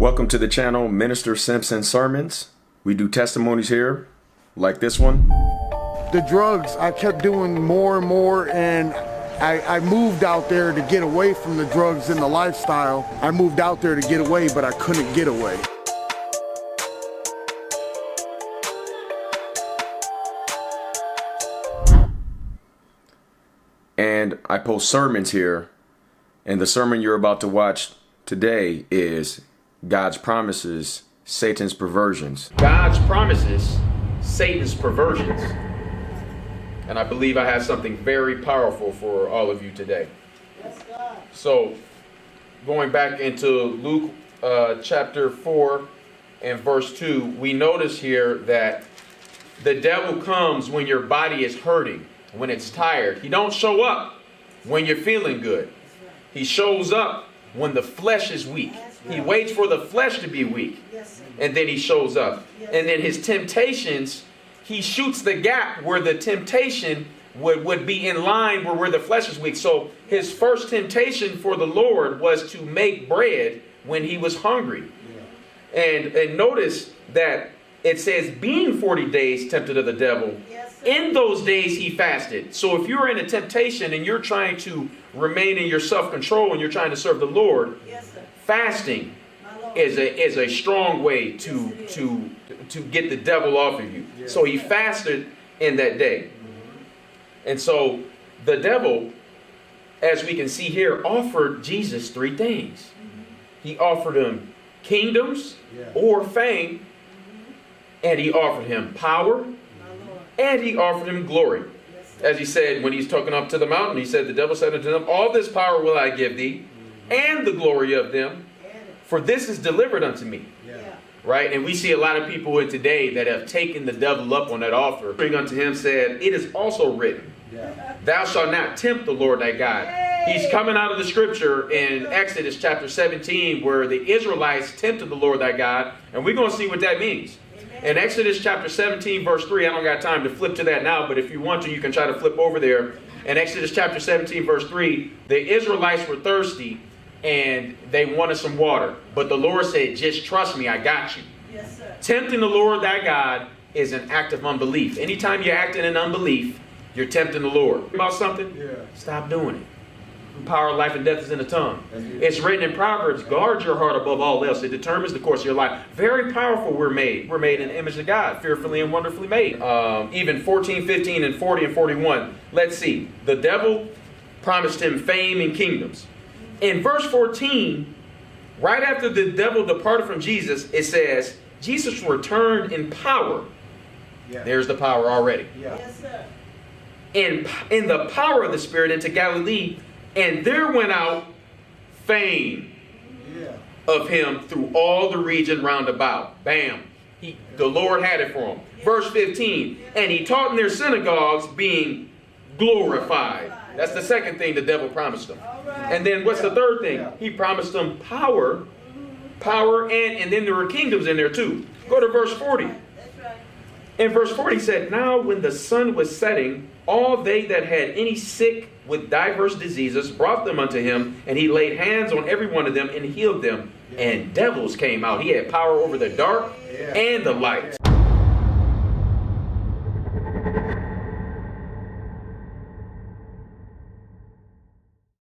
Welcome to the channel, Minister Simpson Sermons. We do testimonies here, like this one. The drugs, I kept doing more and more, and I moved out there to get away from the drugs and the lifestyle. I moved out there to get away, but I couldn't get away. And I post sermons here, and the sermon you're about to watch today is God's Promises, Satan's Perversions. God's Promises, Satan's Perversions. And I believe I have something very powerful for all of you today. Yes, God. So, going back into Luke chapter 4 and verse 2, we notice here that the devil comes when your body is hurting, when it's tired. He don't show up when you're feeling good. He shows up when the flesh is weak. He waits for the flesh to be weak, and then he shows up. And then his temptations, he shoots the gap where the temptation would be in line where the flesh is weak. So his first temptation for the Lord was to make bread when he was hungry. And notice that it says, being 40 days tempted of the devil, in those days he fasted. So if you're in a temptation and you're trying to remain in your self-control and you're trying to serve the Lord, fasting is a strong way to get the devil off of you. So he fasted in that day. And so the devil, as we can see here, offered Jesus three things. He offered him kingdoms or fame, and he offered him power, and he offered him glory. As he said when he's talking up to the mountain, he said, the devil said unto them, all this power will I give thee, and the glory of them, for this is delivered unto me. Right? And we see a lot of people in today that have taken the devil up on that offer. Bring unto him said, it is also written, thou shalt not tempt the Lord thy God. He's coming out of the scripture in Exodus chapter 17 where the Israelites tempted the Lord thy God. And we're going to see what that means. In Exodus chapter 17 verse 3, I don't got time to flip to that now, but if you want to, you can try to flip over there. In Exodus chapter 17 verse 3, the Israelites were thirsty and they wanted some water. But the Lord said, just trust me, I got you. Yes, sir. Tempting the Lord thy God is an act of unbelief. Anytime you're acting in unbelief, you're tempting the Lord. About something? Stop doing it. The power of life and death is in the tongue. It's written in Proverbs, guard your heart above all else. It determines the course of your life. Very powerful we're made. We're made in the image of God, fearfully and wonderfully made. Even 14, 15, and 40 and 41. Let's see. The devil promised him fame and kingdoms. In verse 14, right after the devil departed from Jesus, it says, Jesus returned in power. There's the power already. Yes, sir. In the power of the Spirit into Galilee, and there went out fame of him through all the region round about. Bam. The Lord had it for him. Verse 15, and he taught in their synagogues being glorified. That's the second thing the devil promised them. And then what's the third thing? He promised them power, and then there were kingdoms in there too. Go to verse 40. In verse 40 he said, now when the sun was setting, all they that had any sick with diverse diseases brought them unto him, and he laid hands on every one of them and healed them. And devils came out. He had power over the dark and the light.